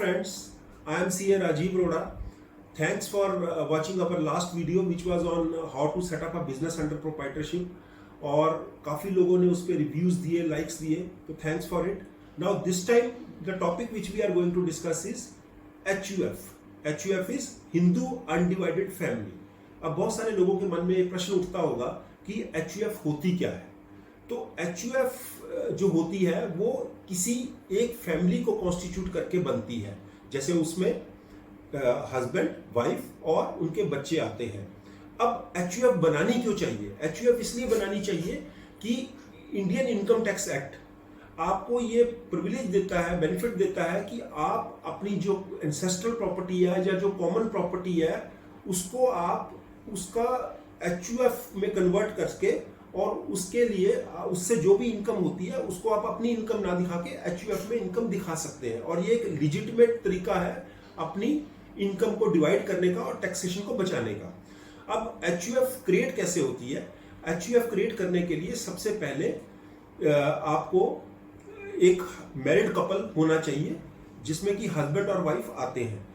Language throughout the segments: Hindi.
friends, I am CA Rajiv Roda. Thanks for watching our last video which was on how to set up a business under proprietorship. और काफ़ी लोगों ने उस पर रिव्यूज़ दिए, लाइक्स दिए, तो thanks for it. Now this time the topic which we are going to discuss is HUF. HUF is Hindu undivided family. अब बहुत सारे लोगों के मन में एक प्रश्न उठता होगा कि HUF होती क्या है. तो HUF जो होती है वो किसी एक फैमिली को कॉन्स्टिट्यूट करके बनती है. जैसे उसमें हस्बैंड, वाइफ और उनके बच्चे आते हैं. अब HUF बनानी क्यों चाहिए? HUF इसलिए बनानी चाहिए कि इंडियन इनकम टैक्स एक्ट आपको ये प्रिविलेज देता है, बेनिफिट देता है कि आप अपनी जो एंसेस्ट्रल प्रॉपर्टी है या जो कॉमन प्रॉपर्टी है उसको आप उसका HUF में कन्वर्ट करके और उसके लिए उससे जो भी इनकम होती है उसको आप अपनी इनकम ना दिखा के HUF में इनकम दिखा सकते हैं. और ये एक लिजिटिमेट तरीका है अपनी इनकम को डिवाइड करने का और टैक्सेशन को बचाने का. अब HUF क्रिएट कैसे होती है? HUF क्रिएट करने के लिए सबसे पहले आपको एक मैरिड कपल होना चाहिए जिसमें कि हस्बैंड और वाइफ आते हैं.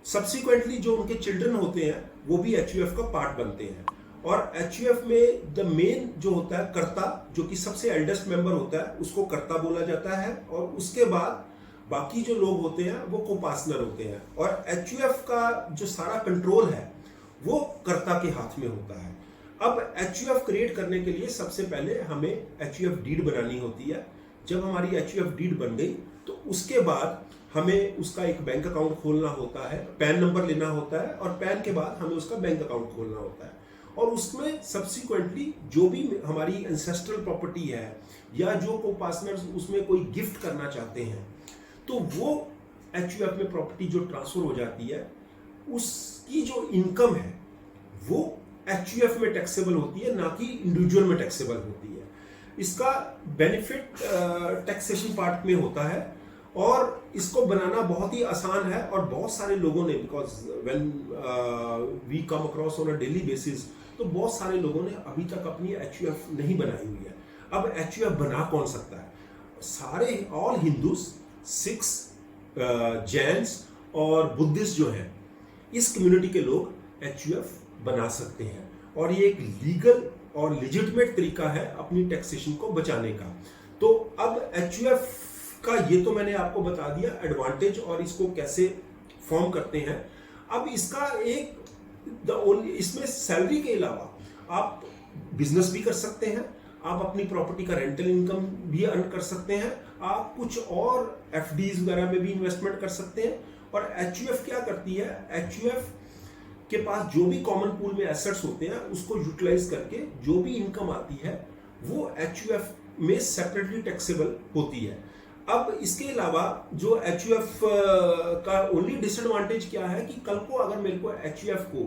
सब्सिक्वेंटली जो उनके चिल्ड्रन होते हैं वो भी HUF का पार्ट बनते हैं. और HUF में द मेन जो होता है कर्ता, जो कि सबसे एल्डेस्ट मेंबर होता है, उसको कर्ता बोला जाता है. और उसके बाद बाकी जो लोग होते हैं वो कोपार्टनर होते हैं. और HUF का जो सारा कंट्रोल है वो कर्ता के हाथ में होता है. अब HUF क्रिएट करने के लिए सबसे पहले हमें HUF डीड बनानी होती है. जब हमारी HUF डीड बन गई तो उसके बाद हमें उसका एक बैंक अकाउंट खोलना होता है, पैन नंबर लेना होता है और पैन के बाद हमें उसका बैंक अकाउंट खोलना होता है. और उसमें सब्सिक्वेंटली जो भी हमारी एंसेस्ट्रल प्रॉपर्टी है या जो कोपार्टनर्स उसमें कोई गिफ्ट करना चाहते हैं तो वो HUF में प्रॉपर्टी जो ट्रांसफर हो जाती है उसकी जो इनकम है वो HUF में टैक्सेबल होती है, ना कि इंडिविजुअल में टैक्सेबल होती है. इसका बेनिफिट टैक्सेशन पार्ट में होता है और इसको बनाना बहुत ही आसान है. और बहुत सारे लोगों ने, because when we come across on a daily basis, तो बहुत सारे लोगों ने अभी तक अपनी HUF नहीं बनाई हुई है. अब HUF बना कौन सकता है? सारे ऑल हिंदूज, सिख्स, जैन्स और बुद्धिस्ट जो हैं, इस कम्युनिटी के लोग HUF बना सकते हैं. और ये एक लीगल और लेजिटिमेट तरीका है अपनी टैक्सेशन को बचाने का. तो अब HUF का ये तो मैंने आपको बता दिया एडवांटेज और इसको कैसे फॉर्म करते हैं. अब इसका एक इसमें सैलरी के अलावा आप बिजनेस भी कर सकते हैं, आप अपनी प्रॉपर्टी का रेंटल इनकम भी अर्न कर सकते हैं, आप कुछ और FDs वगैरह में भी इन्वेस्टमेंट कर सकते हैं. और HUF क्या करती है? HUF के पास जो भी कॉमन पूल में एसेट्स होते हैं उसको यूटिलाइज करके जो भी इनकम आती है वो HUF में सेपरेटली टैक्सेबल होती है. अब इसके अलावा जो HUF का ओनली डिसएडवांटेज क्या है कि कल को अगर मेरे को HUF को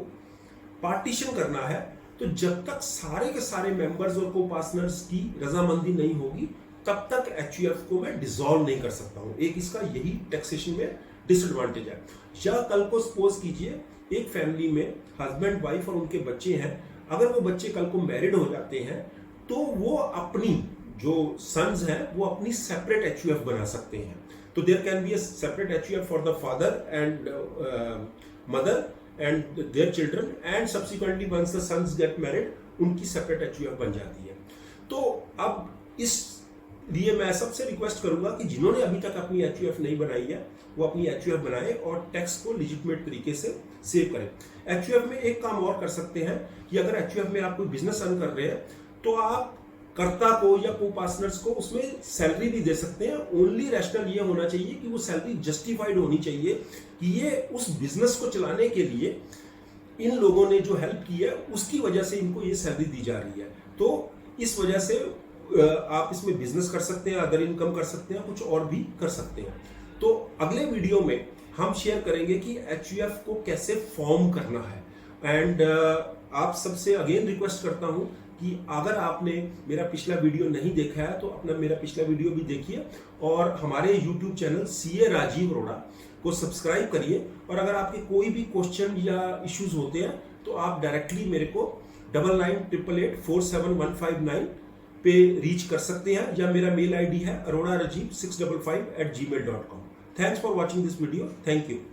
पार्टीशन करना है तो जब तक सारे के सारे मेंबर्स और को-पार्टनर्स की रजामंदी नहीं होगी तब तक HUF को मैं डिसॉल्व नहीं कर सकता हूं. एक इसका यही टैक्सेशन में डिसएडवांटेज है. या कल को सपोज कीजिए एक फैमिली में हस्बैंड, वाइफ और उनके बच्चे हैं. अगर वो बच्चे कल को मैरिड हो जाते हैं तो वो अपनी जो सन्स हैं वो अपनी सेपरेट HUF बना सकते हैं. तो there can be a separate HUF for the father and mother and their children and subsequently once the sons get married उनकी सेपरेट HUF बन जाती है. तो अब इस लिए मैं सबसे रिक्वेस्ट करूंगा कि जिन्होंने अभी तक अपनी HUF नहीं बनाई है वो अपनी HUF बनाए और टैक्स को लेजिटिमेट तरीके से सेव करें. HUF में एक काम और कर सकते हैं कि अगर HUF में आप कोई बिजनेस रन कर रहे हैं तो आप कर्ता को या को-पार्टनर्स को उसमें सैलरी भी दे सकते हैं. ओनली रैशनल ये होना चाहिए कि वो सैलरी जस्टिफाइड होनी चाहिए कि ये उस बिजनेस को चलाने के लिए इन लोगों ने जो हेल्प की है उसकी वजह से इनको ये सैलरी दी जा रही है. तो इस वजह से आप इसमें बिजनेस कर सकते हैं, अदर इनकम कर सकते हैं, कुछ और भी कर सकते हैं. तो अगले वीडियो में हम शेयर करेंगे कि HUF को कैसे फॉर्म करना है. एंड आप सबसे अगेन रिक्वेस्ट करता हूं कि अगर आपने मेरा पिछला वीडियो नहीं देखा है तो अपना मेरा पिछला वीडियो भी देखिए और हमारे YouTube चैनल CA राजीव रोड़ा को सब्सक्राइब करिए. और अगर आपके कोई भी क्वेश्चन या इश्यूज होते हैं तो आप डायरेक्टली मेरे को 9988847159 पे रीच कर सकते हैं या मेरा मेल ID है arorarajiv655@gmail.com. Thanks for watching this video. Thank you.